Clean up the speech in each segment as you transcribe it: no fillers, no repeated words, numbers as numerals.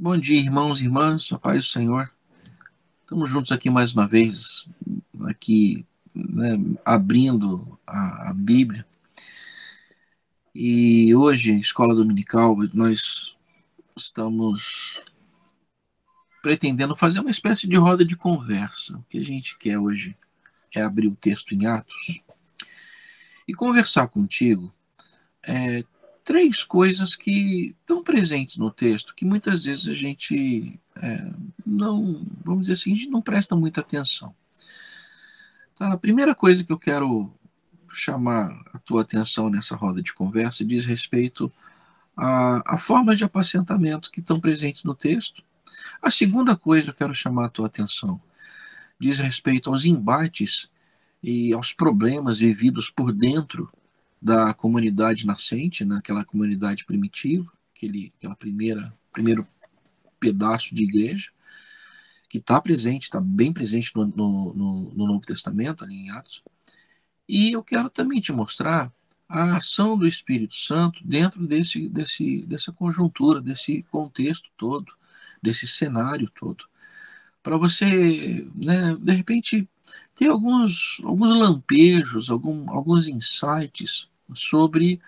Bom dia, irmãos e irmãs, a paz do Senhor. Estamos juntos aqui mais uma vez, aqui, né, abrindo a Bíblia. E hoje, escola dominical, nós estamos pretendendo fazer uma espécie de roda de conversa. O que a gente quer hoje é abrir o texto em Atos e conversar contigo três coisas que estão presentes no texto, que muitas vezes a gente não, vamos dizer assim, a gente não presta muita atenção. Tá, a primeira coisa que eu quero chamar a tua atenção nessa roda de conversa diz respeito à forma de apacentamento que estão presentes no texto. A segunda coisa que eu quero chamar a tua atenção diz respeito aos embates e aos problemas vividos por dentro da comunidade nascente, naquela comunidade primitiva, aquela primeiro pedaço de igreja, que está presente, está bem presente no Novo Testamento, ali em Atos. E eu quero também te mostrar a ação do Espírito Santo dentro dessa conjuntura, desse contexto todo, desse cenário todo. Para você, né, de repente, ter alguns lampejos, alguns insights sobre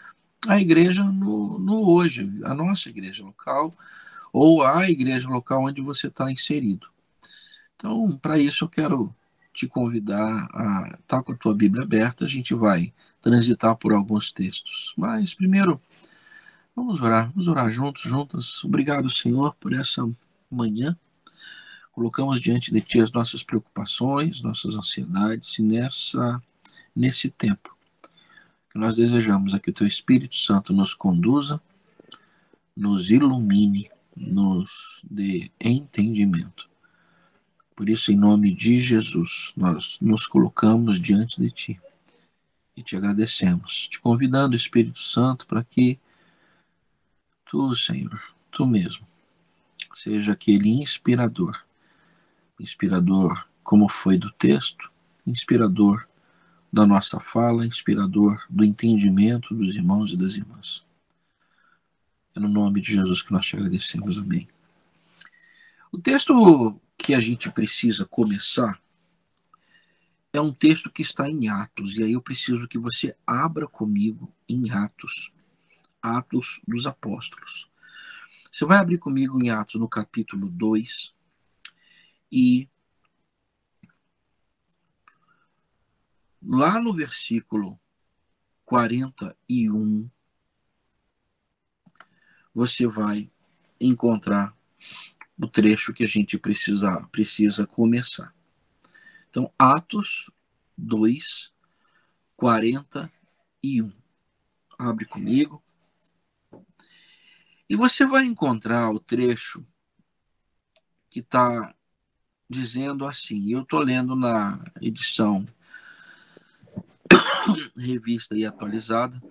a igreja no hoje, a nossa igreja local, ou a igreja local onde você está inserido. Então, para isso, eu quero te convidar a estar com a tua Bíblia aberta. A gente vai transitar por alguns textos. Mas, primeiro, vamos orar juntos, juntas. Obrigado, Senhor, por essa manhã. Colocamos diante de Ti as nossas preocupações, nossas ansiedades, e nesse tempo que nós desejamos é que o Teu Espírito Santo nos conduza, nos ilumine, nos dê entendimento. Por isso, em nome de Jesus, nós nos colocamos diante de Ti e te agradecemos, te convidando, Espírito Santo, para que Tu, Senhor, Tu mesmo, seja aquele inspirador como foi do texto, inspirador da nossa fala, inspirador do entendimento dos irmãos e das irmãs. É no nome de Jesus que nós te agradecemos, amém. O texto que a gente precisa começar é um texto que está em Atos, e aí eu preciso que você abra comigo em Atos, Atos dos Apóstolos. Você vai abrir comigo em Atos no capítulo 2 e lá no versículo 41 você vai encontrar o trecho que a gente precisa começar. Então, Atos 2, 41. Abre comigo. E você vai encontrar o trecho que está dizendo assim. Eu estou lendo na edição revista e atualizada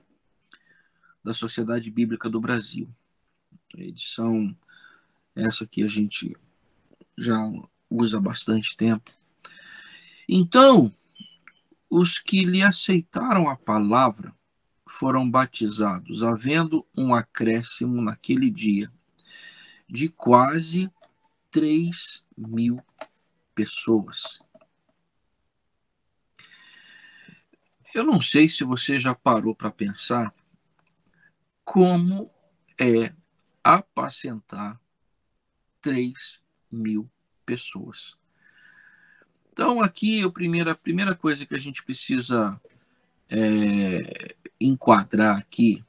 da Sociedade Bíblica do Brasil. A edição essa que a gente já usa há bastante tempo. Então, os que lhe aceitaram a palavra foram batizados, havendo um acréscimo naquele dia de quase 3.000 pessoas. Eu não sei se você já parou para pensar como é apacentar 3.000 pessoas. Então, aqui a primeira coisa que a gente precisa enquadrar aqui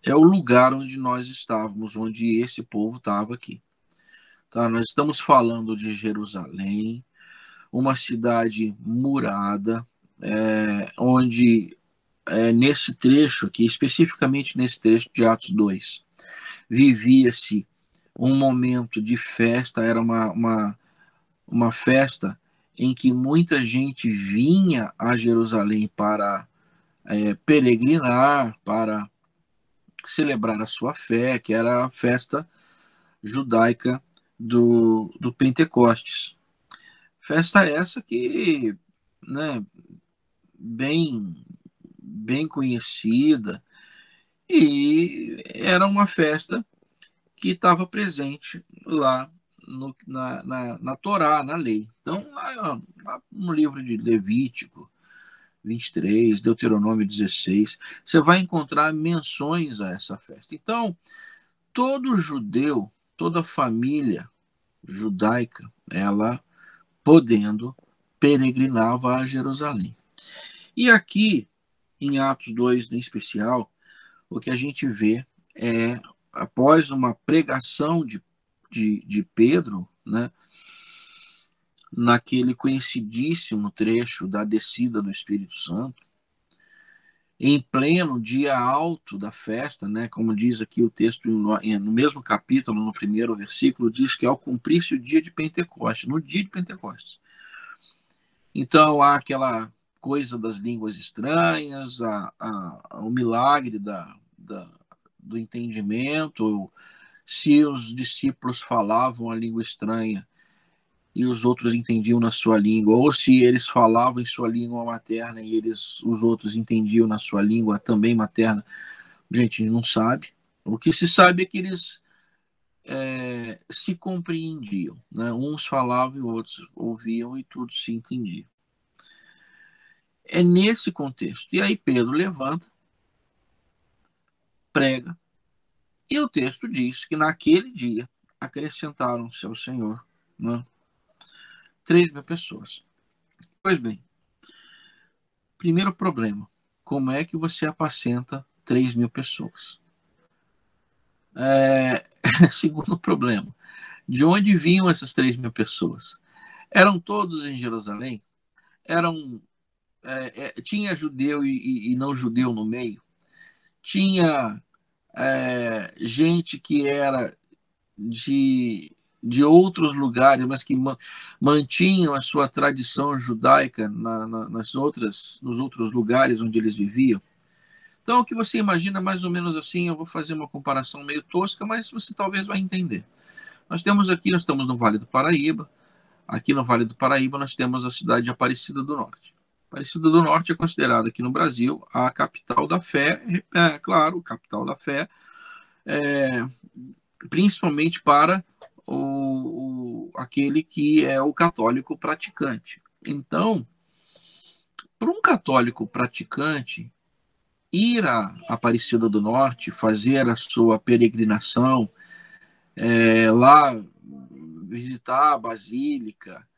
é o lugar onde nós estávamos, onde esse povo estava aqui. Tá? Nós estamos falando de Jerusalém, uma cidade murada, onde nesse trecho aqui, especificamente nesse trecho de Atos 2, vivia-se um momento de festa, era uma festa em que muita gente vinha a Jerusalém para peregrinar, para celebrar a sua fé, que era a festa judaica do Pentecostes. Festa essa que, né, bem, bem conhecida, e era uma festa que estava presente lá na Torá, na lei. Então, lá no livro de Levítico 23, Deuteronômio 16, você vai encontrar menções a essa festa. Então, todo judeu, toda família judaica, ela podendo peregrinava a Jerusalém. E aqui, em Atos 2, em especial, o que a gente vê é, após uma pregação de Pedro, né, naquele conhecidíssimo trecho da descida do Espírito Santo, em pleno dia alto da festa, né, como diz aqui o texto no mesmo capítulo, no primeiro versículo, diz que ao cumprir-se o dia de Pentecostes, no dia de Pentecostes. Então há aquela coisa das línguas estranhas, o milagre do entendimento, se os discípulos falavam a língua estranha e os outros entendiam na sua língua, ou se eles falavam em sua língua materna e os outros entendiam na sua língua também materna, a gente não sabe. O que se sabe é que eles se compreendiam, né? Uns falavam e outros ouviam e tudo se entendia. É nesse contexto. E aí Pedro levanta, prega, e o texto diz que naquele dia acrescentaram-se ao Senhor, né, 3.000 pessoas. Pois bem, primeiro problema, como é que você apacenta 3.000 pessoas? Segundo problema, de onde vinham essas 3.000 pessoas? Eram todos em Jerusalém? Tinha judeu e não judeu no meio? Tinha gente que era de outros lugares, mas que mantinham a sua tradição judaica nos outros lugares onde eles viviam. Então, o que você imagina mais ou menos assim, eu vou fazer uma comparação meio tosca, mas você talvez vai entender. Nós estamos no Vale do Paraíba. Aqui no Vale do Paraíba nós temos a cidade de Aparecida do Norte. Aparecida do Norte é considerada aqui no Brasil a capital da fé, claro, capital da fé, principalmente para aquele que é o católico praticante. Então, para um católico praticante, ir a Aparecida do Norte, fazer a sua peregrinação, lá visitar a Basílica,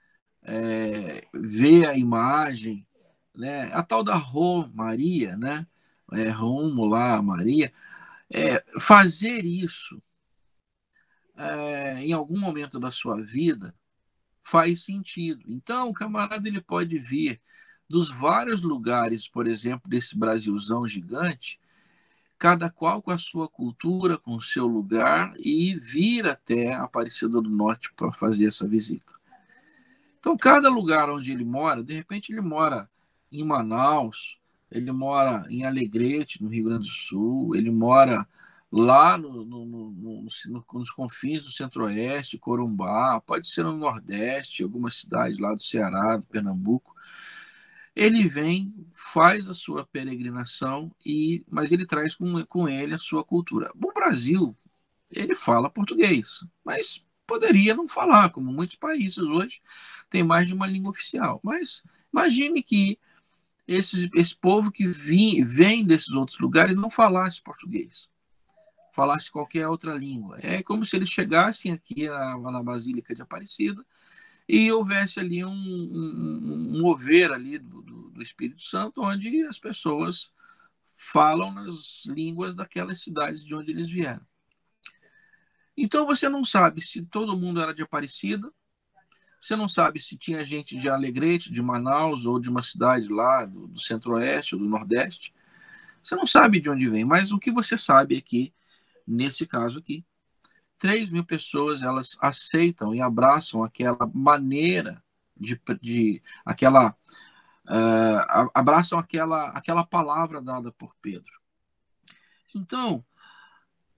ver a imagem, né, a tal da Romaria, né, rumo lá, Maria, fazer isso em algum momento da sua vida faz sentido. Então, o camarada ele pode vir dos vários lugares, por exemplo, desse Brasilzão gigante, cada qual com a sua cultura, com o seu lugar, e vir até Aparecida do Norte para fazer essa visita. Então, cada lugar onde ele mora, de repente ele mora em Manaus, ele mora em Alegrete, no Rio Grande do Sul, ele mora lá nos confins do Centro-Oeste, Corumbá, pode ser no Nordeste, alguma cidade lá do Ceará, do Pernambuco. Ele vem, faz a sua peregrinação, mas ele traz com ele a sua cultura. O Brasil, ele fala português, mas poderia não falar, como muitos países hoje tem mais de uma língua oficial. Mas imagine que esse povo que vem desses outros lugares não falasse português, falasse qualquer outra língua. É como se eles chegassem aqui na Basílica de Aparecida e houvesse ali um mover ali do Espírito Santo, onde as pessoas falam nas línguas daquelas cidades de onde eles vieram. Então você não sabe se todo mundo era de Aparecida, você não sabe se tinha gente de Alegrete, de Manaus ou de uma cidade lá do Centro-Oeste ou do Nordeste. Você não sabe de onde vem, mas o que você sabe é que, nesse caso aqui, 3.000 pessoas elas aceitam e abraçam aquela maneira abraçam aquela palavra dada por Pedro. Então,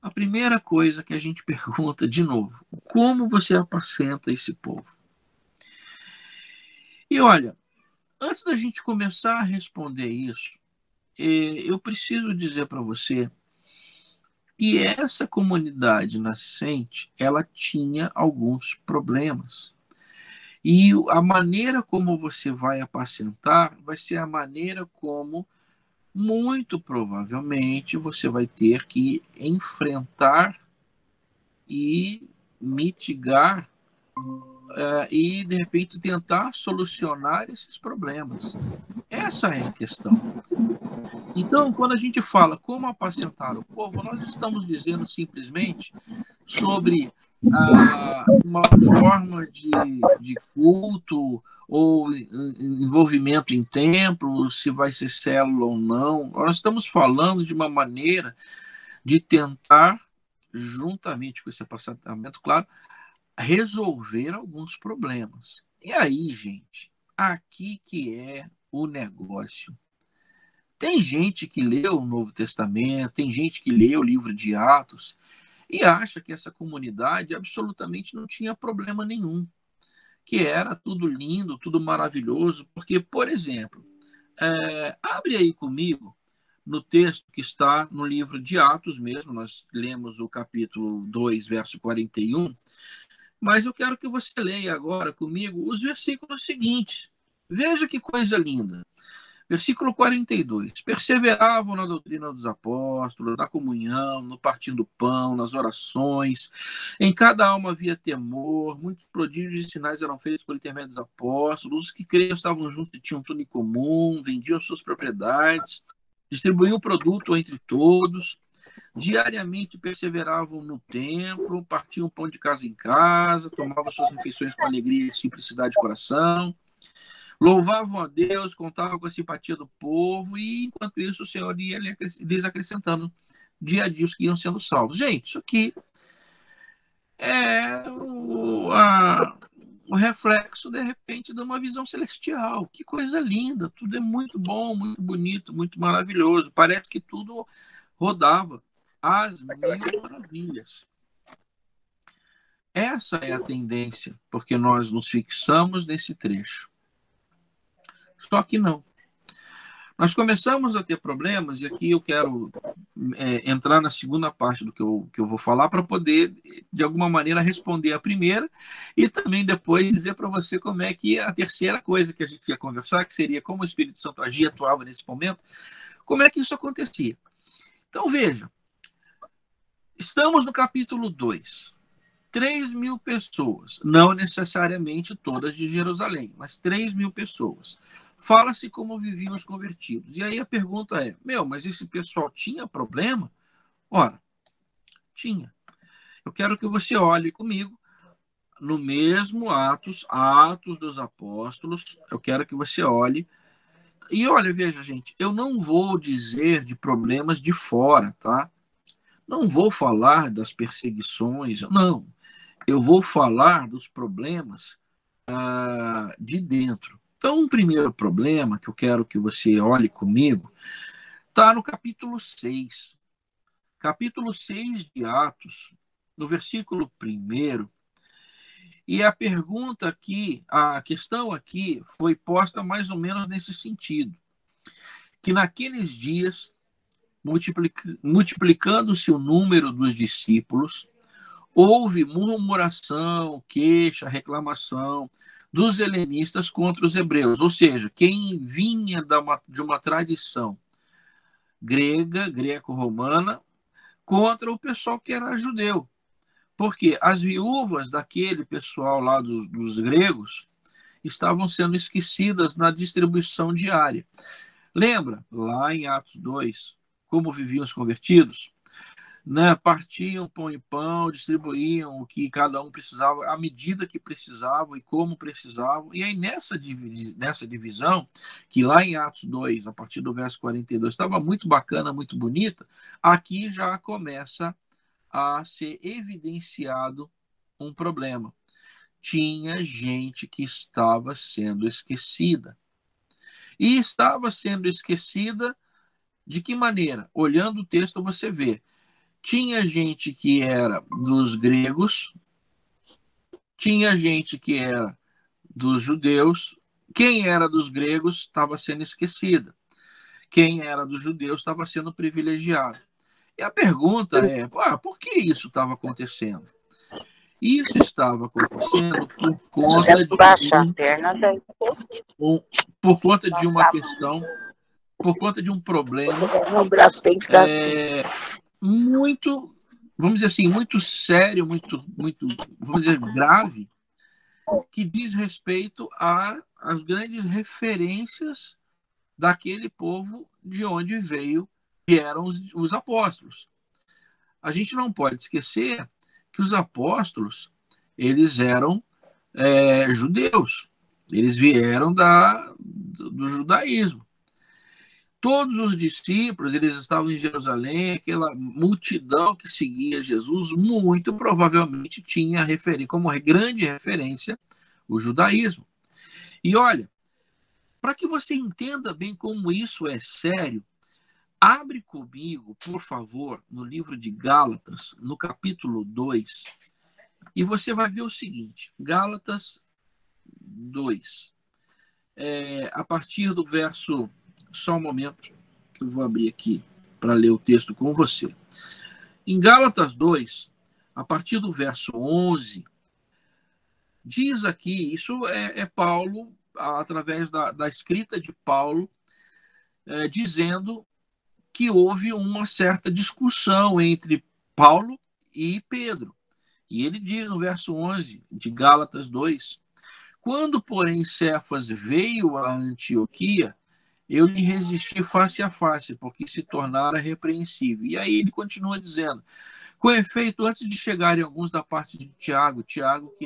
a primeira coisa que a gente pergunta de novo, como você apacenta esse povo? E olha, antes da gente começar a responder isso, eu preciso dizer para você que essa comunidade nascente, ela tinha alguns problemas. E a maneira como você vai apacentar vai ser a maneira como, muito provavelmente, você vai ter que enfrentar e mitigar e, de repente, tentar solucionar esses problemas. Essa é a questão. Então, quando a gente fala como apacentar o povo, nós estamos dizendo simplesmente sobre uma forma de culto ou envolvimento em templo, se vai ser célula ou não. Nós estamos falando de uma maneira de tentar, juntamente com esse apacentamento, claro, resolver alguns problemas. E aí, gente, aqui que é o negócio. Tem gente que lê o Novo Testamento, tem gente que lê o livro de Atos e acha que essa comunidade absolutamente não tinha problema nenhum, que era tudo lindo, tudo maravilhoso, porque, por exemplo, abre aí comigo no texto que está no livro de Atos mesmo, nós lemos o capítulo 2, verso 41, mas eu quero que você leia agora comigo os versículos seguintes. Veja que coisa linda. Versículo 42. Perseveravam na doutrina dos apóstolos, na comunhão, no partindo do pão, nas orações. Em cada alma havia temor, muitos prodígios e sinais eram feitos por intermédio dos apóstolos. Os que criam estavam juntos e tinham tudo em comum, vendiam suas propriedades, distribuíam o produto entre todos. Diariamente perseveravam no templo, partiam pão de casa em casa, tomavam suas refeições com alegria e simplicidade de coração. Louvavam a Deus, contavam com a simpatia do povo, e enquanto isso o Senhor ia lhes acrescentando dia a dia os que iam sendo salvos. Gente, isso aqui é o reflexo, de repente, de uma visão celestial. Que coisa linda, tudo é muito bom, muito bonito, muito maravilhoso. Parece que tudo rodava às mil maravilhas. Essa é a tendência, porque nós nos fixamos nesse trecho. Só que não. Nós começamos a ter problemas, e aqui eu quero entrar na segunda parte do que eu vou falar, para poder, de alguma maneira, responder a primeira, e também depois dizer para você como é que a terceira coisa que a gente ia conversar, que seria como o Espírito Santo agia, atuava nesse momento, como é que isso acontecia. Então, veja, estamos no capítulo 2. 3.000 pessoas, não necessariamente todas de Jerusalém, mas 3.000 pessoas. Fala-se como viviam os convertidos. E aí a pergunta é, mas esse pessoal tinha problema? Ora, tinha. Eu quero que você olhe comigo no mesmo Atos dos Apóstolos, eu quero que você olhe. E olha, veja, gente, eu não vou dizer de problemas de fora, tá? Não vou falar das perseguições, não. Eu vou falar dos problemas de dentro. Então, um primeiro problema que eu quero que você olhe comigo está no capítulo 6. Capítulo 6 de Atos, no versículo 1. E a pergunta aqui, a questão aqui foi posta mais ou menos nesse sentido, que naqueles dias, multiplicando-se o número dos discípulos, houve murmuração, queixa, reclamação dos helenistas contra os hebreus, ou seja, quem vinha de uma tradição grega, greco-romana, contra o pessoal que era judeu. Porque as viúvas daquele pessoal lá dos gregos estavam sendo esquecidas na distribuição diária. Lembra, lá em Atos 2, como viviam os convertidos? Né, partiam pão em pão, distribuíam o que cada um precisava, à medida que precisavam e como precisavam. E aí, nessa divisão, que lá em Atos 2, a partir do verso 42, estava muito bacana, muito bonita, aqui já começa a ser evidenciado um problema. Tinha gente que estava sendo esquecida. E estava sendo esquecida de que maneira? Olhando o texto, você vê. Tinha gente que era dos gregos, tinha gente que era dos judeus. Quem era dos gregos estava sendo esquecida. Quem era dos judeus estava sendo privilegiado. E a pergunta é, por que isso estava acontecendo? Isso estava acontecendo por conta de Baixar a perna daí. por conta de uma questão, por conta de um problema O braço tem que ficar assim. muito, vamos dizer assim, muito sério, vamos dizer, grave, que diz respeito às grandes referências daquele povo de onde vieram os apóstolos. A gente não pode esquecer que os apóstolos, eles eram judeus, eles vieram do judaísmo. Todos os discípulos, eles estavam em Jerusalém, aquela multidão que seguia Jesus, muito provavelmente tinha como grande referência o judaísmo. E olha, para que você entenda bem como isso é sério, abre comigo, por favor, no livro de Gálatas, no capítulo 2, e você vai ver o seguinte, Gálatas 2, a partir do verso, só um momento, que eu vou abrir aqui para ler o texto com você. Em Gálatas 2, a partir do verso 11, diz aqui, isso é Paulo, através da escrita de Paulo, dizendo que houve uma certa discussão entre Paulo e Pedro. E ele diz no verso 11 de Gálatas 2, quando, porém, Cefas veio a Antioquia, eu lhe resisti face a face, porque se tornara repreensível. E aí ele continua dizendo, com efeito, antes de chegarem alguns da parte de Tiago que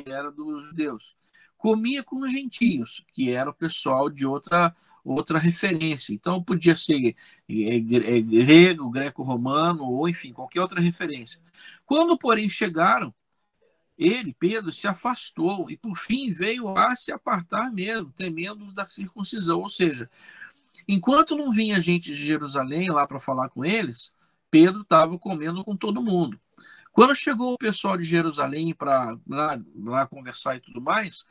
era dos judeus, comia com os gentios, que era o pessoal de outra referência. Então podia ser grego, greco-romano, ou enfim, qualquer outra referência. Quando, porém, chegaram, ele, Pedro, se afastou e, por fim, veio a se apartar mesmo, temendo os da circuncisão. Ou seja, enquanto não vinha gente de Jerusalém lá para falar com eles, Pedro estava comendo com todo mundo. Quando chegou o pessoal de Jerusalém para lá conversar e tudo mais,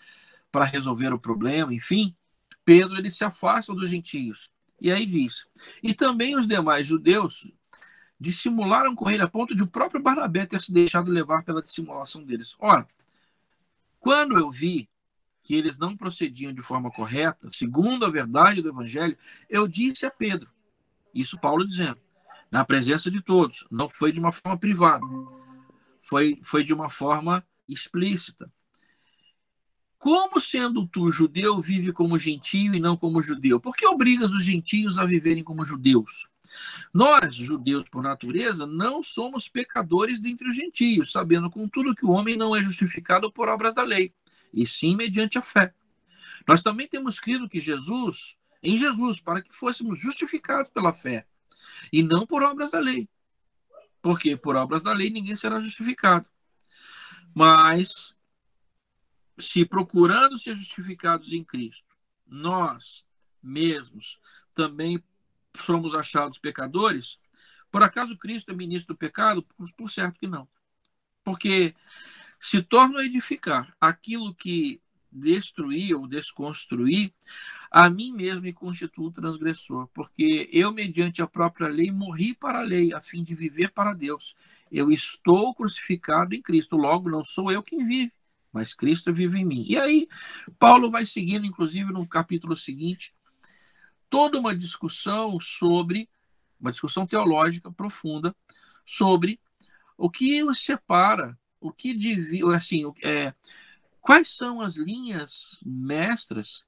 para resolver o problema, enfim, Pedro ele se afasta dos gentios. E aí diz: e também os demais judeus dissimularam com ele a ponto de o próprio Barnabé ter se deixado levar pela dissimulação deles. Ora, quando eu vi que eles não procediam de forma correta, segundo a verdade do evangelho, eu disse a Pedro, isso Paulo dizendo, na presença de todos, não foi de uma forma privada, foi de uma forma explícita. Como sendo tu judeu, vive como gentio e não como judeu? Por que obrigas os gentios a viverem como judeus? Nós, judeus por natureza, não somos pecadores dentre os gentios, sabendo contudo que o homem não é justificado por obras da lei, e sim mediante a fé. Nós também temos crido que em Jesus, para que fôssemos justificados pela fé, e não por obras da lei. Porque por obras da lei ninguém será justificado. Mas, se procurando ser justificados em Cristo, nós mesmos também somos achados pecadores, por acaso Cristo é ministro do pecado? Por certo que não. Porque se torna a edificar aquilo que destruir ou desconstruir, a mim mesmo me constituo transgressor, porque eu, mediante a própria lei, morri para a lei, a fim de viver para Deus. Eu estou crucificado em Cristo, logo não sou eu quem vive, mas Cristo vive em mim. E aí, Paulo vai seguindo, inclusive no capítulo seguinte, toda uma discussão teológica profunda, sobre o que os separa, o que divide, assim, quais são as linhas mestras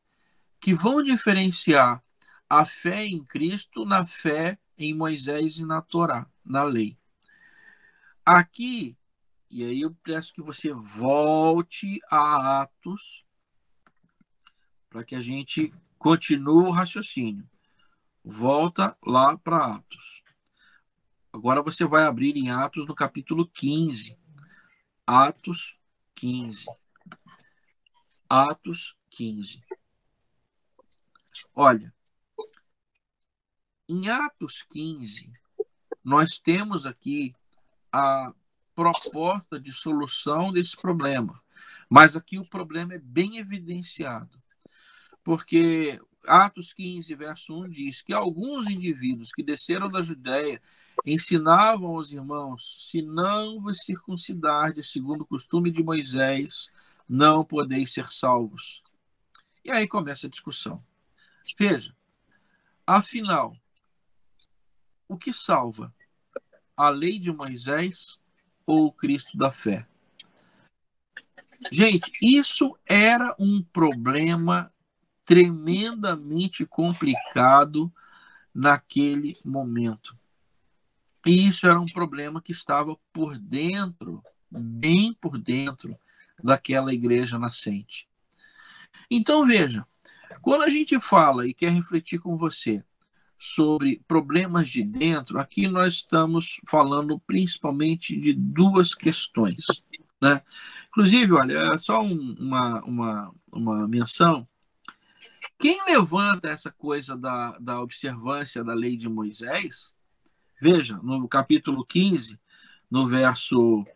que vão diferenciar a fé em Cristo na fé em Moisés e na Torá, na lei. Aqui, e aí eu peço que você volte a Atos para que a gente continue o raciocínio. Volta lá para Atos. Agora você vai abrir em Atos no capítulo 15. Atos 15. Atos 15. Olha, em Atos 15, nós temos aqui a proposta de solução desse problema. Mas aqui o problema é bem evidenciado. Porque Atos 15, verso 1 diz que alguns indivíduos que desceram da Judéia ensinavam aos irmãos: se não vos circuncidardes segundo o costume de Moisés, não podeis ser salvos. E aí começa a discussão. Veja, afinal, o que salva? A lei de Moisés ou o Cristo da fé? Gente, isso era um problema tremendamente complicado naquele momento. E isso era um problema que estava por dentro, bem por dentro daquela igreja nascente. Então, veja, quando a gente fala e quer refletir com você sobre problemas de dentro, aqui nós estamos falando principalmente de duas questões. Né? Inclusive, olha, é só uma menção. Quem levanta essa coisa da observância da lei de Moisés, veja, no capítulo 15, no verso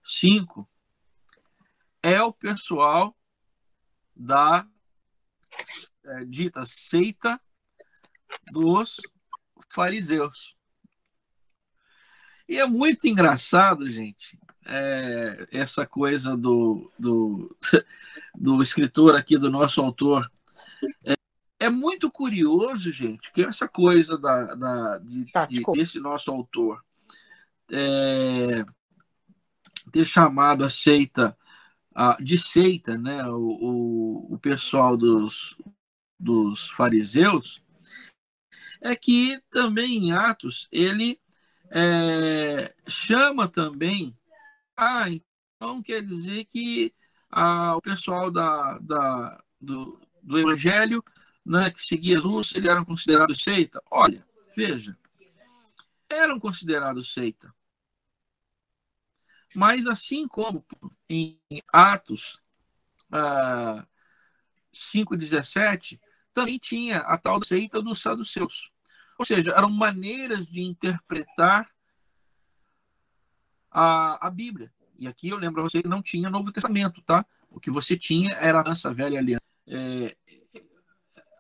5, é o pessoal da dita seita dos fariseus. E é muito engraçado, gente, essa coisa do escritor aqui, do nosso autor. É muito curioso, gente, que essa coisa desse nosso autor ter chamado a seita de seita, né, o pessoal dos fariseus, é que também em Atos ele chama também. Então quer dizer que o pessoal do Evangelho, né, que seguia Jesus, eles eram considerados seita? Olha, veja, eram considerados seita. Mas assim como em Atos 5,17, também tinha a tal seita dos saduceus. Ou seja, eram maneiras de interpretar a Bíblia. E aqui eu lembro a você que não tinha Novo Testamento, tá? O que você tinha era a nossa velha aliança.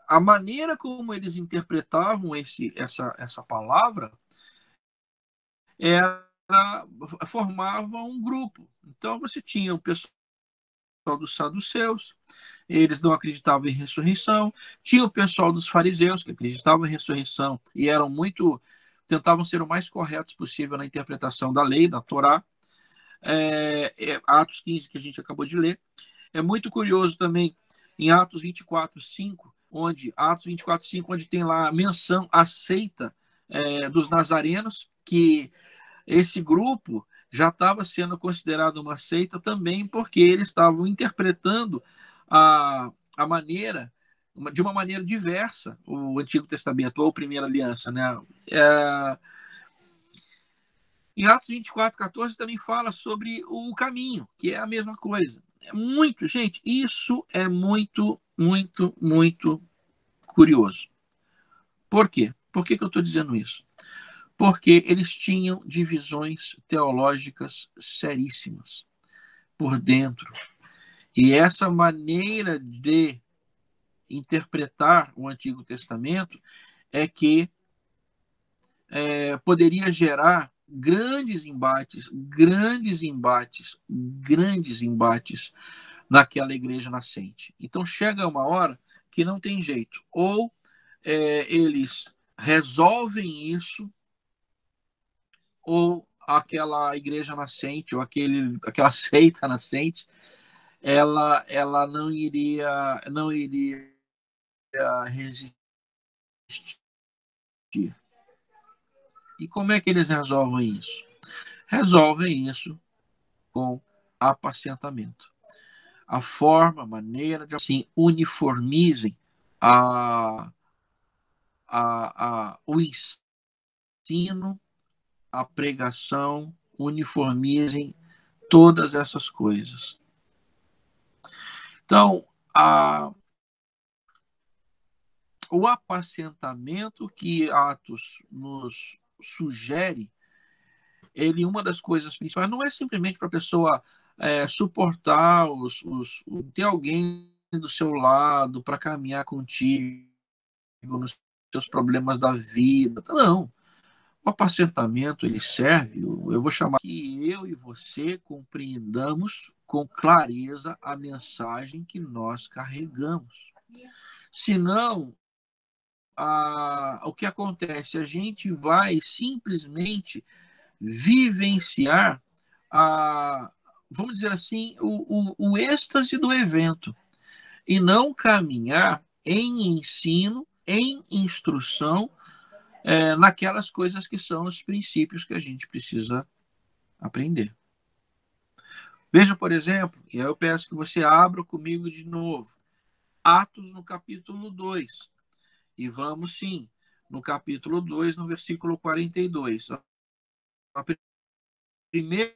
A maneira como eles interpretavam essa palavra formava um grupo. Então você tinha o pessoal dos saduceus, eles não acreditavam em ressurreição. Tinha o pessoal dos fariseus, que acreditavam em ressurreição e tentavam ser o mais corretos possível na interpretação da lei, da Torá. Atos 15, que a gente acabou de ler. É muito curioso também em Atos 24:5, onde tem lá a menção à seita dos nazarenos, que esse grupo já estava sendo considerado uma seita também porque eles estavam interpretando a maneira, de uma maneira diversa, o Antigo Testamento, ou a Primeira Aliança. Né? Em Atos 24:14 também fala sobre o caminho, que é a mesma coisa. Gente, isso é muito, muito, muito curioso. Por quê? Por que eu estou dizendo isso? Porque eles tinham divisões teológicas seríssimas por dentro. E essa maneira de interpretar o Antigo Testamento é que poderia gerar grandes embates naquela igreja nascente. Então chega uma hora que não tem jeito. Ou eles resolvem isso, ou aquela igreja nascente, ou aquela seita nascente, ela não iria resistir. E como é que eles resolvem isso? Resolvem isso com apacentamento. A maneira de assim uniformizem o ensino, a pregação, uniformizem todas essas coisas. Então, o apacentamento que Atos nos sugere, uma das coisas principais, não é simplesmente para a pessoa suportar ter alguém do seu lado para caminhar contigo, nos seus problemas da vida. Não. O apacentamento, ele serve, eu vou chamar que eu e você compreendamos com clareza a mensagem que nós carregamos. Senão, o que acontece? A gente vai simplesmente vivenciar vamos dizer assim, o êxtase do evento e não caminhar em ensino, em instrução, naquelas coisas que são os princípios que a gente precisa aprender. Veja, por exemplo, e aí eu peço que você abra comigo de novo, Atos no capítulo 2. E vamos sim, no capítulo 2, no versículo 42. A primeira,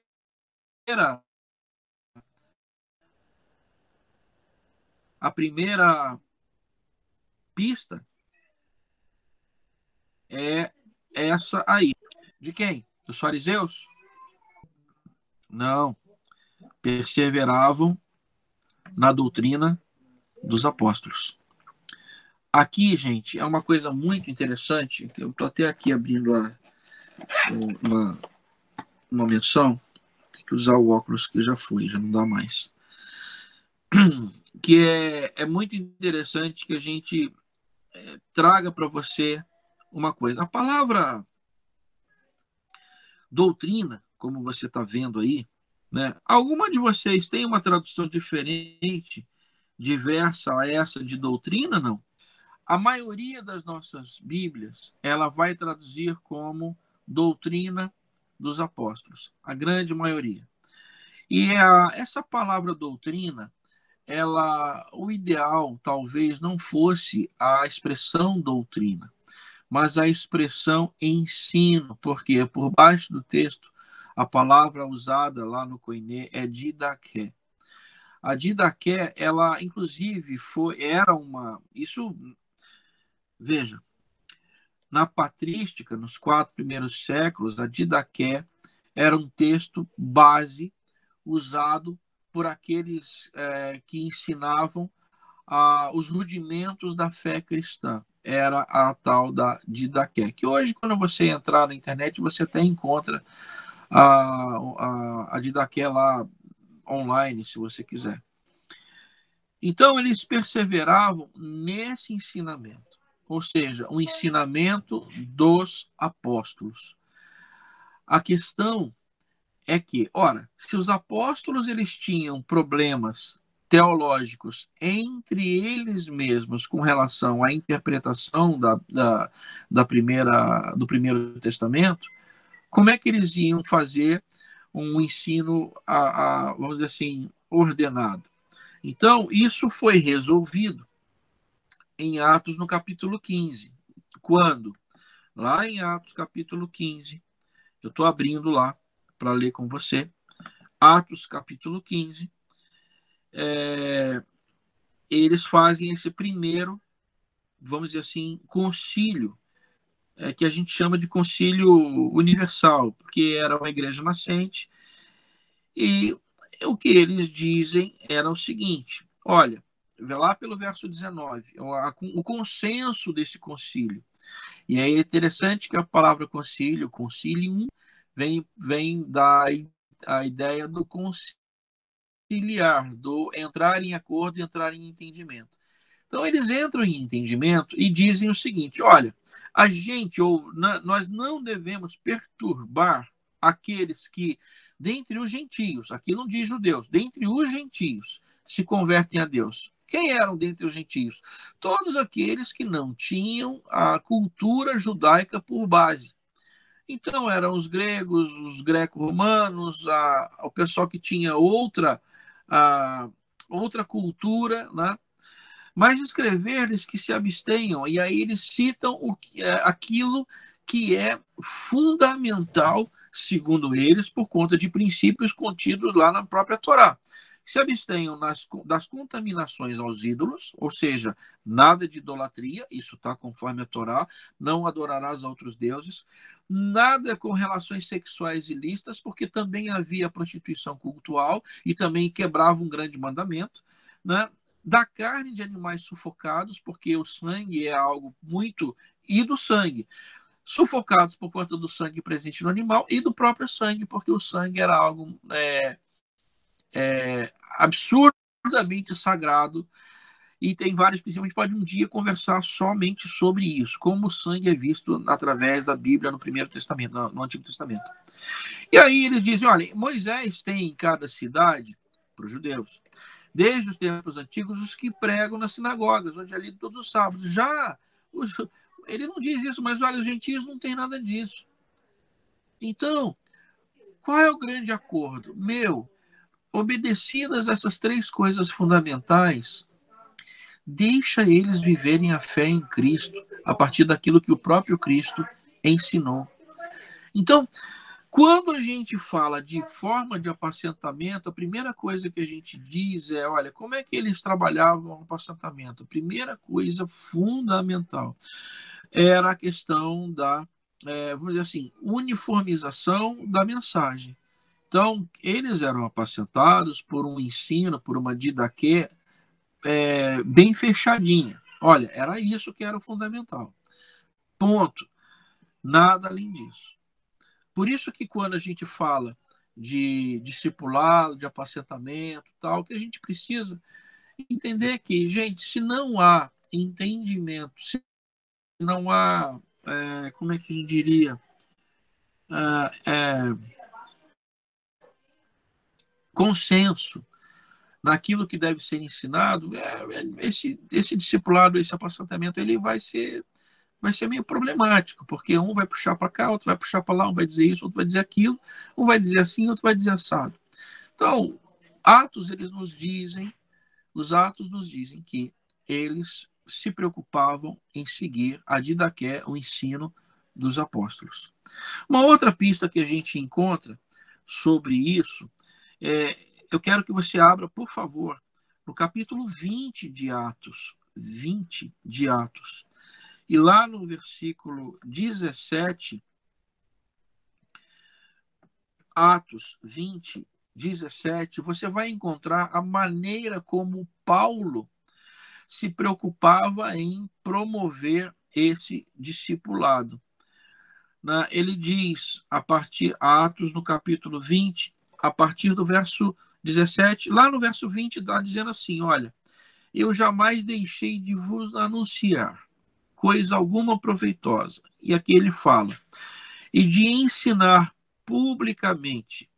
a primeira pista é essa aí. De quem? Dos fariseus? Não. Perseveravam na doutrina dos apóstolos. Aqui, gente, é uma coisa muito interessante. Eu estou até aqui abrindo uma menção. Tem que usar o óculos que já foi, já não dá mais. Que é muito interessante que a gente traga para você uma coisa. A palavra doutrina, como você está vendo aí, né? Alguma de vocês tem uma tradução diferente, diversa a essa de doutrina? Não. A maioria das nossas Bíblias, ela vai traduzir como doutrina dos apóstolos, a grande maioria. E essa palavra doutrina, o ideal talvez não fosse a expressão doutrina, mas a expressão ensino, porque por baixo do texto, a palavra usada lá no Koiné é didaqué. A didaqué, ela inclusive veja, na patrística, nos 4 primeiros séculos, a didaqué era um texto base usado por aqueles que ensinavam os rudimentos da fé cristã. Era a tal da didaqué, que hoje, quando você entrar na internet, você até encontra a didaqué lá online, se você quiser. Então, eles perseveravam nesse ensinamento, ou seja, o ensinamento dos apóstolos. A questão é que, ora, se os apóstolos eles tinham problemas teológicos entre eles mesmos com relação à interpretação do Primeiro Testamento, como é que eles iam fazer um ensino, vamos dizer assim, ordenado? Então, isso foi resolvido em Atos no capítulo 15. Quando? Lá em Atos capítulo 15, eu estou abrindo lá para ler com você. Atos capítulo 15, eles fazem esse primeiro, vamos dizer assim, concílio, que a gente chama de concílio universal, porque era uma igreja nascente, e o que eles dizem era o seguinte, olha, vê lá pelo verso 19, o consenso desse concílio. E é interessante que a palavra concílio, concilium, vem da a ideia do conciliar, do entrar em acordo e entrar em entendimento. Então, eles entram em entendimento e dizem o seguinte: olha, nós não devemos perturbar aqueles que, dentre os gentios, aqui não diz judeus, dentre os gentios, se convertem a Deus. Quem eram dentre os gentios? Todos aqueles que não tinham a cultura judaica por base. Então, eram os gregos, os greco-romanos, o pessoal que tinha outra cultura, né? Mas escrever-lhes que se abstenham, e aí eles citam aquilo que é fundamental, segundo eles, por conta de princípios contidos lá na própria Torá. Se abstenham das contaminações aos ídolos, ou seja, nada de idolatria, isso está conforme a Torá, não adorarás a outros deuses, nada com relações sexuais ilícitas, porque também havia prostituição cultual e também quebrava um grande mandamento, né? da carne de animais sufocados, porque o sangue é algo muito, e do sangue, sufocados por conta do sangue presente no animal e do próprio sangue, porque o sangue era algo absurdamente sagrado. E tem vários princípios, a gente pode um dia conversar somente sobre isso, como o sangue é visto através da Bíblia no Primeiro Testamento, no Antigo Testamento. E aí eles dizem, olha, Moisés tem em cada cidade, para os judeus, desde os tempos antigos, os que pregam nas sinagogas, onde é lido todos os sábados. Já, ele não diz isso, mas olha, os gentios não tem nada disso. Então, qual é o grande acordo? Obedecidas essas três coisas fundamentais, deixa eles viverem a fé em Cristo, a partir daquilo que o próprio Cristo ensinou. Então, quando a gente fala de forma de apacentamento, a primeira coisa que a gente diz é, olha, como é que eles trabalhavam o apacentamento? A primeira coisa fundamental era a questão da, vamos dizer assim, uniformização da mensagem. Então, eles eram apacentados por um ensino, por uma didaquê bem fechadinha. Olha, era isso que era o fundamental. Ponto. Nada além disso. Por isso que quando a gente fala de discipulado, de apacentamento, tal, que a gente precisa entender que, gente, se não há entendimento, se não há, como é que a gente diria, consenso naquilo que deve ser ensinado, esse discipulado, esse apacentamento, ele vai ser meio problemático, porque um vai puxar para cá, outro vai puxar para lá, um vai dizer isso, outro vai dizer aquilo, um vai dizer assim, outro vai dizer assado. Então, os atos nos dizem que eles se preocupavam em seguir a didaqué, o ensino dos apóstolos. Uma outra pista que a gente encontra sobre isso, eu quero que você abra, por favor, no capítulo 20 de Atos. 20 de Atos. E lá no versículo 17, Atos 20, 17, você vai encontrar a maneira como Paulo se preocupava em promover esse discipulado. Ele diz, Atos no capítulo 20, a partir do verso 17, lá no verso 20 está dizendo assim, olha, eu jamais deixei de vos anunciar coisa alguma proveitosa. E aqui ele fala, e de ensinar publicamente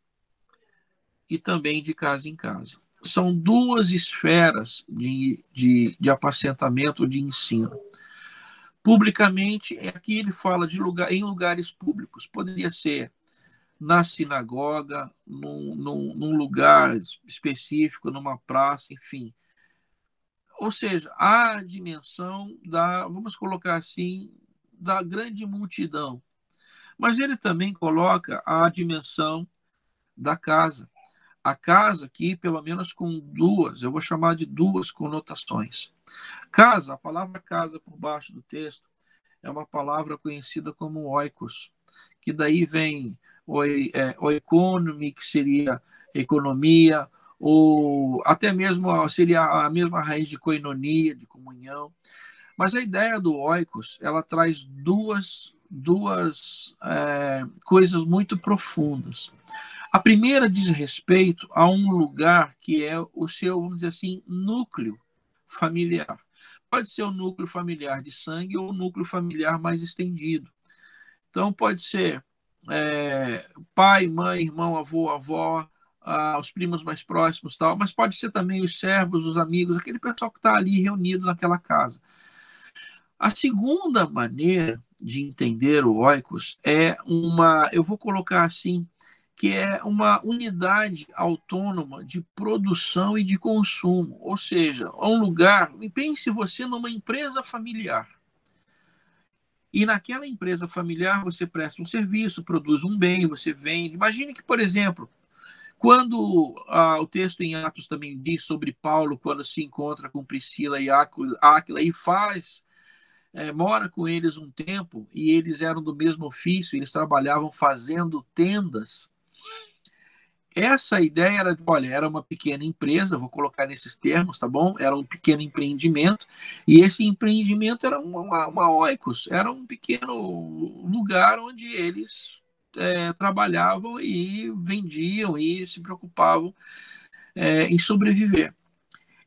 e também de casa em casa. São duas esferas de apacentamento, de ensino. Publicamente, aqui ele fala em lugares públicos. Poderia ser na sinagoga, num lugar específico, numa praça, enfim. Ou seja, há a dimensão vamos colocar assim, da grande multidão. Mas ele também coloca a dimensão da casa. A casa aqui, pelo menos com duas, eu vou chamar de duas conotações. Casa, a palavra casa por baixo do texto, é uma palavra conhecida como oikos, que daí vem oikonomi, que seria economia, ou até mesmo seria a mesma raiz de koinonia, de comunhão. Mas a ideia do oikos, ela traz duas coisas muito profundas. A primeira diz respeito a um lugar que é o seu, vamos dizer assim, núcleo familiar. Pode ser o núcleo familiar de sangue ou o núcleo familiar mais estendido. Então, pode ser pai, mãe, irmão, avô, avó, os primos mais próximos, tal, mas pode ser também os servos, os amigos, aquele pessoal que está ali reunido naquela casa. A segunda maneira de entender o oikos é eu vou colocar assim, que é uma unidade autônoma de produção e de consumo. Ou seja, é um lugar, pense você numa empresa familiar. E naquela empresa familiar você presta um serviço, produz um bem, você vende. Imagine que, por exemplo, quando o texto em Atos também diz sobre Paulo, quando se encontra com Priscila e Áquila e mora com eles um tempo, e eles eram do mesmo ofício, eles trabalhavam fazendo tendas. essa ideia era, olha, era uma pequena empresa, vou colocar nesses termos, tá bom? Era um pequeno empreendimento, e esse empreendimento era uma oikos, era um pequeno lugar onde eles trabalhavam e vendiam e se preocupavam em sobreviver.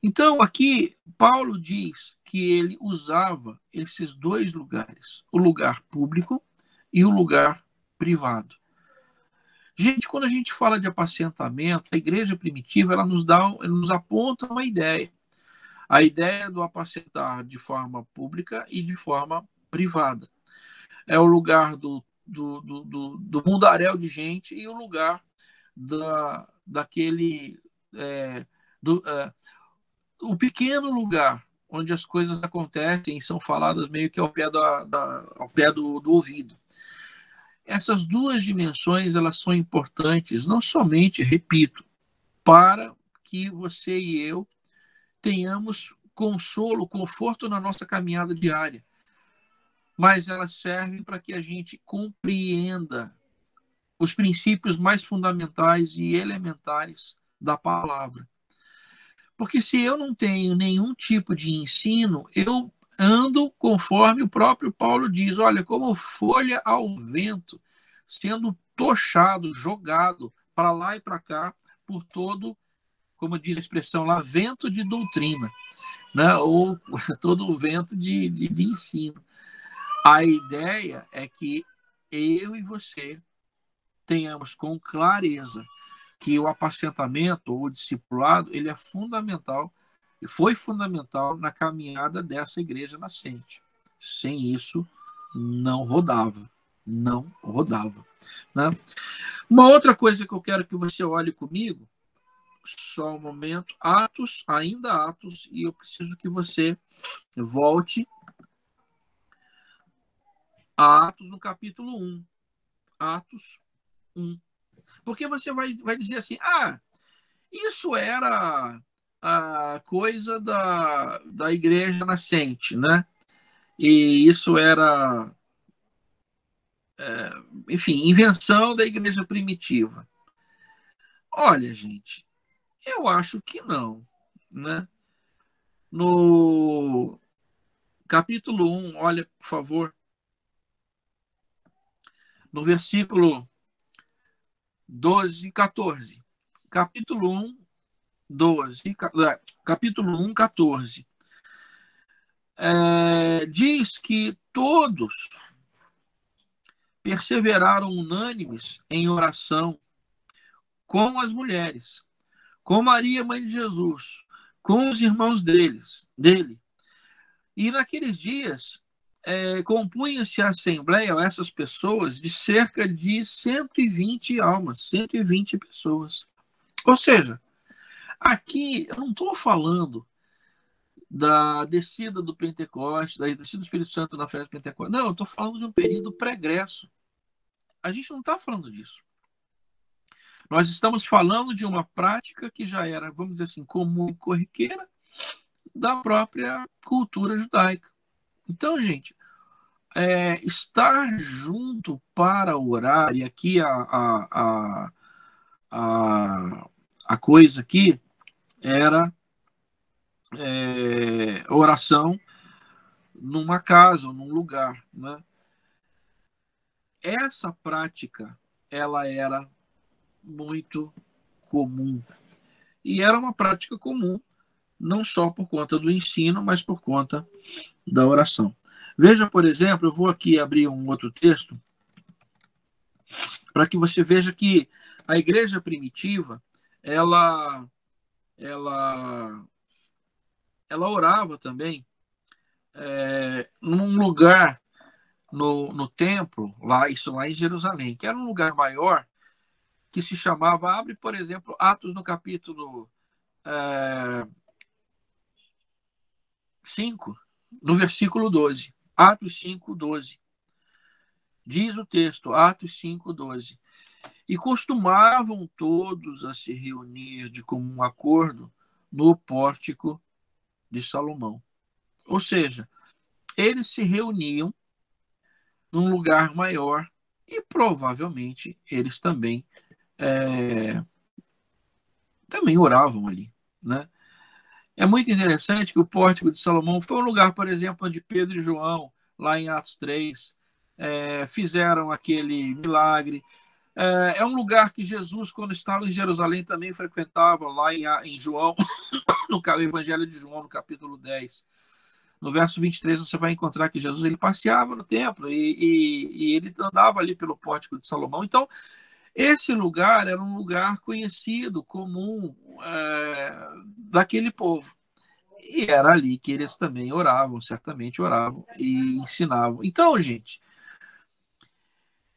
Então, aqui, Paulo diz que ele usava esses dois lugares, o lugar público e o lugar privado. Gente, quando a gente fala de apacentamento, a igreja primitiva ela nos aponta uma ideia. A ideia do apacentar de forma pública e de forma privada. É o lugar do mundaréu de gente e o lugar daquele. É, do, é, o pequeno lugar onde as coisas acontecem e são faladas meio que ao pé, ao pé do ouvido. Essas duas dimensões elas são importantes, não somente, repito, para que você e eu tenhamos consolo, conforto na nossa caminhada diária, mas elas servem para que a gente compreenda os princípios mais fundamentais e elementares da palavra. Porque se eu não tenho nenhum tipo de ensino, eu ando conforme o próprio Paulo diz, olha, como folha ao vento, sendo tochado, jogado para lá e para cá por todo, como diz a expressão lá, vento de doutrina, né? Ou todo o vento de ensino. A ideia é que eu e você tenhamos com clareza que o apacentamento ou o discipulado ele é fundamental e foi fundamental na caminhada dessa igreja nascente. Sem isso, não rodava. Não rodava. Né? Uma outra coisa que eu quero que você olhe comigo, só um momento, Atos, ainda Atos, e eu preciso que você volte a Atos no capítulo 1. Atos 1. Porque você vai dizer assim, isso era a coisa da igreja nascente, né? E isso era, enfim, invenção da igreja primitiva. Olha, gente, eu acho que não, né? No capítulo 1, olha, por favor, no versículo 12 e 14. Capítulo 1, 12, capítulo 1, 14. Diz que todos perseveraram unânimes em oração com as mulheres, com Maria, mãe de Jesus, com os irmãos dele. E naqueles dias, compunha-se a assembleia, essas pessoas, de cerca de 120 almas, 120 pessoas. Ou seja, aqui eu não estou falando da descida do Pentecostes, da descida do Espírito Santo na festa do Pentecostes. Não, eu estou falando de um período pregresso. A gente não está falando disso. Nós estamos falando de uma prática que já era, vamos dizer assim, comum e corriqueira da própria cultura judaica. Então, gente, estar junto para orar, e aqui a coisa aqui era oração numa casa ou num lugar, né? Essa prática, ela era muito comum. E era uma prática comum, não só por conta do ensino, mas por conta da oração. Veja, por exemplo, eu vou aqui abrir um outro texto para que você veja que a igreja primitiva, ela, ela, ela orava também num lugar no templo, isso lá em Jerusalém, que era um lugar maior, que se chamava, abre, por exemplo, Atos no capítulo 5, no versículo 12. Atos 5, 12. Diz o texto, Atos 5, 12. E costumavam todos a se reunir de comum acordo no pórtico de Salomão. Ou seja, eles se reuniam num lugar maior e provavelmente eles também também oravam ali, né? É muito interessante que o Pórtico de Salomão foi um lugar, por exemplo, onde Pedro e João, lá em Atos 3, fizeram aquele milagre. É um lugar que Jesus, quando estava em Jerusalém, também frequentava, lá em João, no Evangelho de João, no capítulo 10. No verso 23, você vai encontrar que Jesus ele passeava no templo e ele andava ali pelo Pórtico de Salomão. Então, esse lugar era um lugar conhecido, comum, daquele povo. E era ali que eles também oravam, certamente oravam e ensinavam. Então, gente,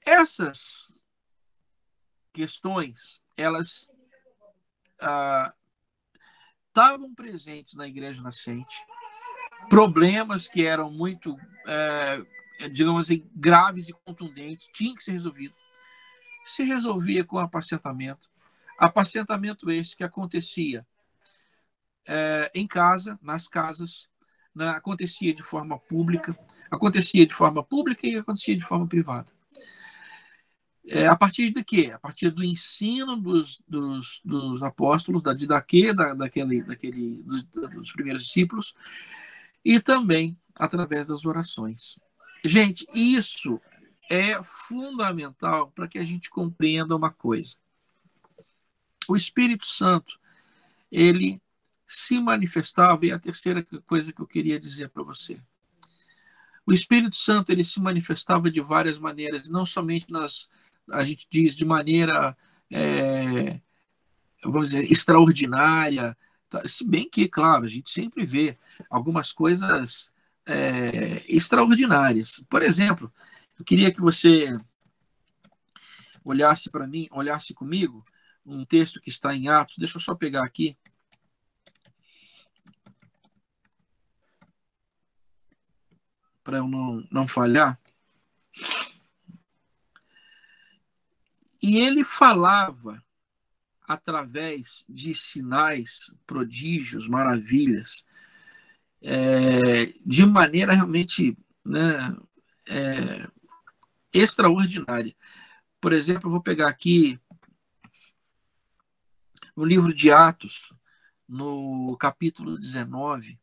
essas questões, elas estavam presentes na igreja nascente, problemas que eram muito, digamos assim, graves e contundentes, tinham que ser resolvidos. Se resolvia com apacentamento. Apacentamento esse que acontecia em casa, nas casas, né? Acontecia de forma pública e acontecia de forma privada. A partir de quê? A partir do ensino dos apóstolos, da didaquê, dos primeiros discípulos, e também através das orações. Gente, isso é fundamental para que a gente compreenda uma coisa. O Espírito Santo, ele se manifestava, e é a terceira coisa que eu queria dizer para você. O Espírito Santo, ele se manifestava de várias maneiras, não somente a gente diz, de maneira, vamos dizer, extraordinária, se bem que, claro, a gente sempre vê algumas coisas extraordinárias. Por exemplo, eu queria que você olhasse para mim, olhasse comigo, um texto que está em Atos, deixa eu só pegar aqui, para eu não falhar. E ele falava através de sinais, prodígios, maravilhas, de maneira realmente, né, extraordinária. Por exemplo, eu vou pegar aqui no livro de Atos, no capítulo 19,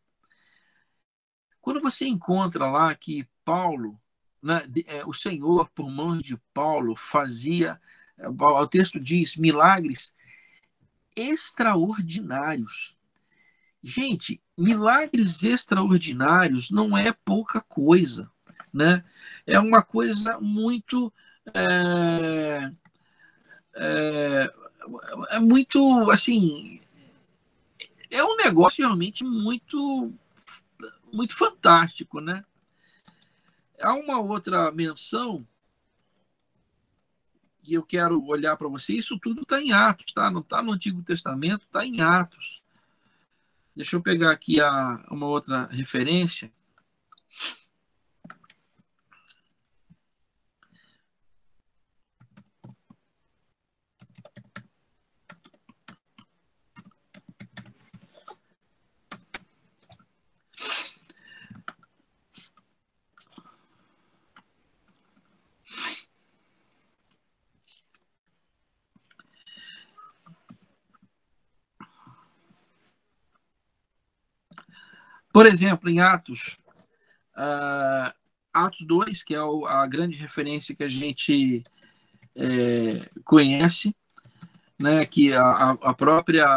quando você encontra lá que Paulo, né, o Senhor, por mãos de Paulo, fazia, o texto diz, milagres extraordinários. Gente, milagres extraordinários não é pouca coisa, né? É uma coisa muito muito assim, é um negócio realmente muito fantástico, né? Há uma outra menção que eu quero olhar para você, isso tudo está em Atos, tá? Não está no Antigo Testamento, está em Atos. Deixa eu pegar aqui uma outra referência. Por exemplo, em Atos, Atos 2, que é a grande referência que a gente conhece, né, que a própria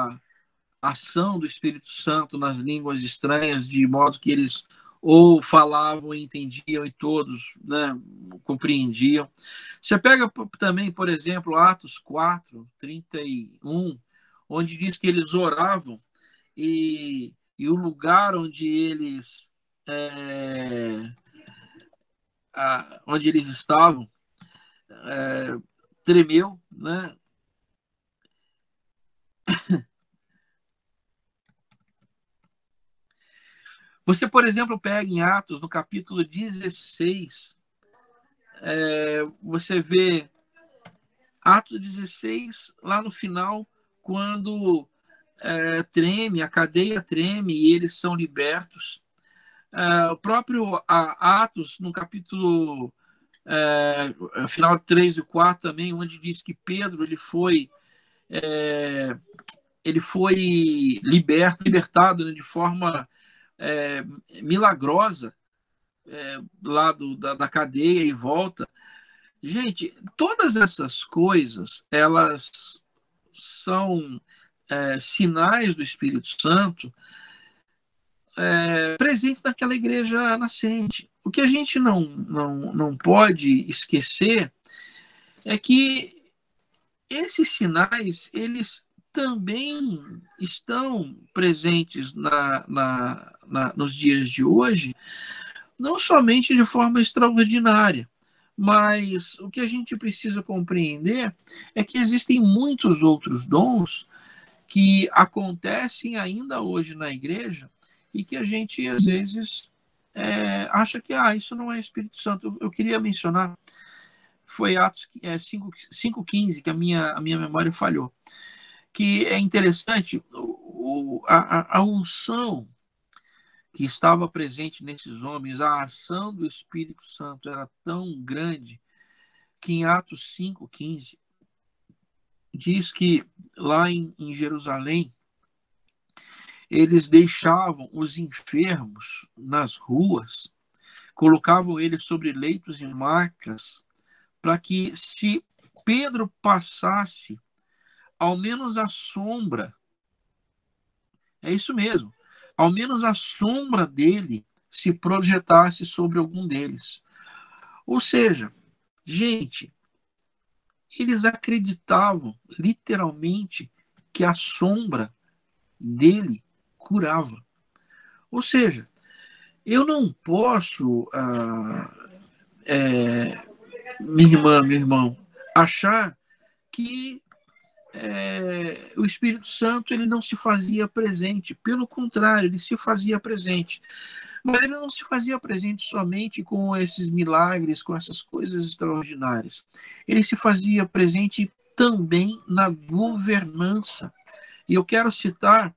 ação do Espírito Santo nas línguas estranhas, de modo que eles ou falavam e entendiam e todos, né, compreendiam. Você pega também, por exemplo, Atos 4, 31, onde diz que eles oravam e o lugar onde eles estavam tremeu, né? Você, por exemplo, pega em Atos, no capítulo 16, você vê Atos 16, lá no final, quando treme, a cadeia treme e eles são libertos. O próprio Atos, no capítulo final 3 e 4 também, onde diz que Pedro ele foi ele foi libertado, né, de forma milagrosa, lá da cadeia e volta. Gente, todas essas coisas, elas são sinais do Espírito Santo presentes naquela igreja nascente. O que a gente não pode esquecer é que esses sinais, eles também estão presentes nos dias de hoje, não somente de forma extraordinária, mas o que a gente precisa compreender é que existem muitos outros dons que acontecem ainda hoje na igreja e que a gente, às vezes, acha que isso não é Espírito Santo. Eu queria mencionar, foi Atos 5,15, que a minha memória falhou, que é interessante, a unção que estava presente nesses homens, a ação do Espírito Santo era tão grande que em Atos 5,15 diz que lá em Jerusalém eles deixavam os enfermos nas ruas, colocavam eles sobre leitos e macas, para que, se Pedro passasse, ao menos a sombra, é isso mesmo, ao menos a sombra dele se projetasse sobre algum deles. Ou seja, gente, eles acreditavam literalmente que a sombra dele curava. Ou seja, eu não posso, minha irmã, meu irmão, achar que o Espírito Santo ele não se fazia presente. Pelo contrário, ele se fazia presente. Mas ele não se fazia presente somente com esses milagres, com essas coisas extraordinárias. Ele se fazia presente também na governança. E eu quero citar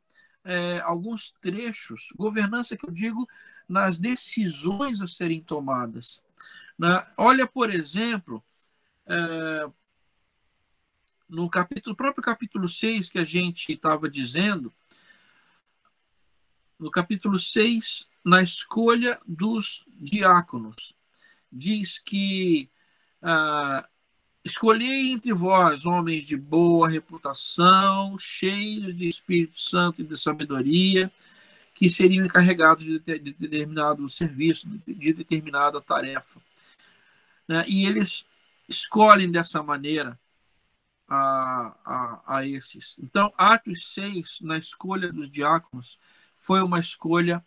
alguns trechos, governança que eu digo nas decisões a serem tomadas. Olha, por exemplo, no próprio capítulo 6 que a gente estava dizendo, no capítulo 6, na escolha dos diáconos, diz que escolhei entre vós homens de boa reputação, cheios de Espírito Santo e de sabedoria, que seriam encarregados de determinado serviço, de determinada tarefa. E eles escolhem dessa maneira a esses. Então, Atos 6, na escolha dos diáconos, foi uma escolha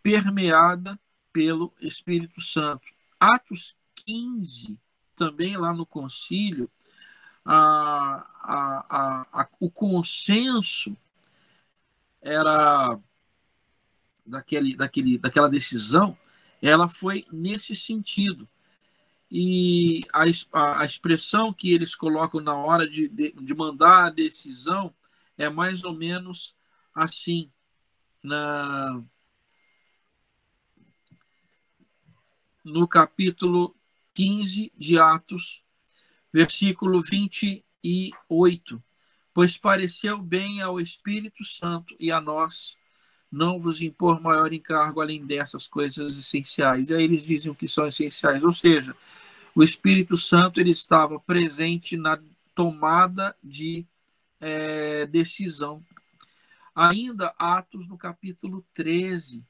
permeada pelo Espírito Santo. Atos 15, também lá no concílio, o consenso era daquela decisão, ela foi nesse sentido. E a expressão que eles colocam na hora de mandar a decisão é mais ou menos assim, no capítulo 15 de Atos, versículo 28. Pois pareceu bem ao Espírito Santo e a nós não vos impor maior encargo além dessas coisas essenciais. E aí eles dizem o que são essenciais, ou seja, o Espírito Santo ele estava presente na tomada de decisão. Ainda Atos, no capítulo 13,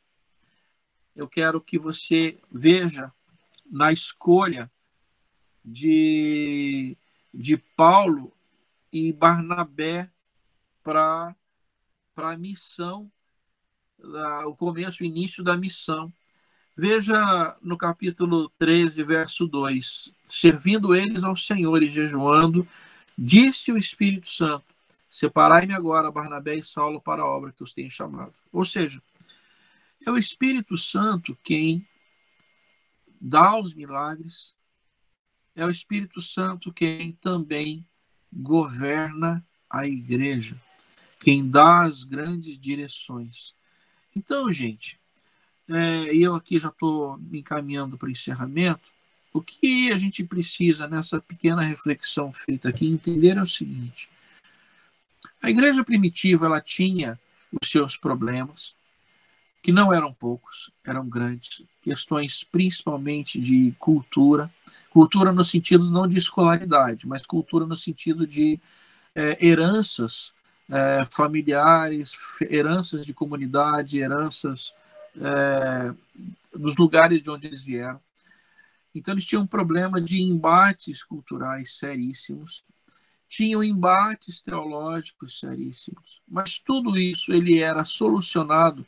eu quero que você veja na escolha de Paulo e Barnabé para a missão, o começo, o início da missão. Veja no capítulo 13, verso 2. Servindo eles ao Senhor e jejuando, disse o Espírito Santo: separai-me agora Barnabé e Saulo para a obra que os tenho chamado. Ou seja, é o Espírito Santo quem dá os milagres, é o Espírito Santo quem também governa a igreja, quem dá as grandes direções. Então, gente, eu aqui já estou me encaminhando para o encerramento. O que a gente precisa nessa pequena reflexão feita aqui entender é o seguinte: A igreja primitiva, ela tinha os seus problemas, que não eram poucos, eram grandes, questões principalmente de cultura, cultura no sentido não de escolaridade, mas cultura no sentido de heranças familiares, heranças de comunidade, heranças dos lugares de onde eles vieram. Então eles tinham um problema de embates culturais seríssimos, tinham embates teológicos seríssimos, mas tudo isso ele era solucionado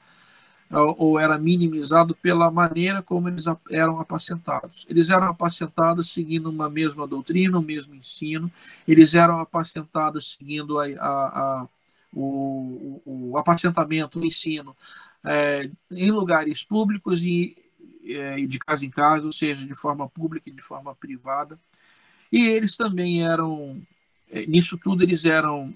ou era minimizado pela maneira como eles eram apacentados. Eles eram apacentados seguindo uma mesma doutrina, o mesmo ensino, eles eram apacentados seguindo o apacentamento, o ensino, em lugares públicos e de casa em casa, ou seja, de forma pública e de forma privada. E eles também eram, nisso tudo, eles eram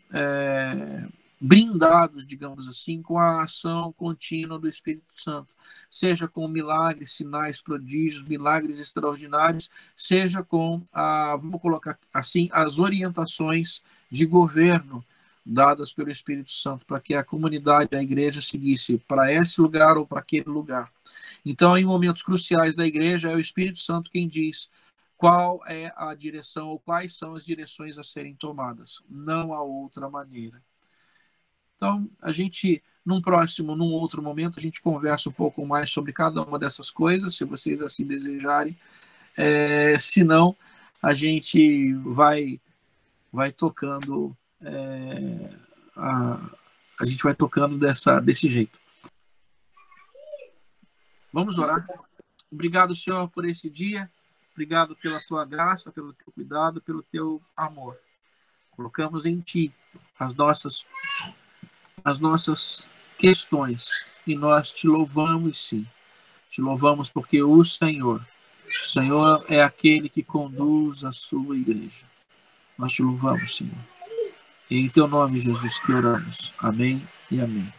brindados, digamos assim, com a ação contínua do Espírito Santo, seja com milagres, sinais, prodígios, milagres extraordinários, seja com, vamos colocar assim, as orientações de governo dadas pelo Espírito Santo, para que a comunidade, a igreja, seguisse para esse lugar ou para aquele lugar. Então, em momentos cruciais da igreja, é o Espírito Santo quem diz qual é a direção ou quais são as direções a serem tomadas. Não há outra maneira. Então, a gente, num outro momento, a gente conversa um pouco mais sobre cada uma dessas coisas, se vocês assim desejarem. Se não, a gente vai tocando, a gente vai tocando desse jeito. Vamos orar. Obrigado, Senhor, por esse dia. Obrigado pela tua graça, pelo teu cuidado, pelo teu amor. Colocamos em ti as nossas questões e nós te louvamos, sim. Te louvamos porque o Senhor é aquele que conduz a sua igreja. Nós te louvamos, Senhor. Em teu nome, Jesus, que oramos. Amém e amém.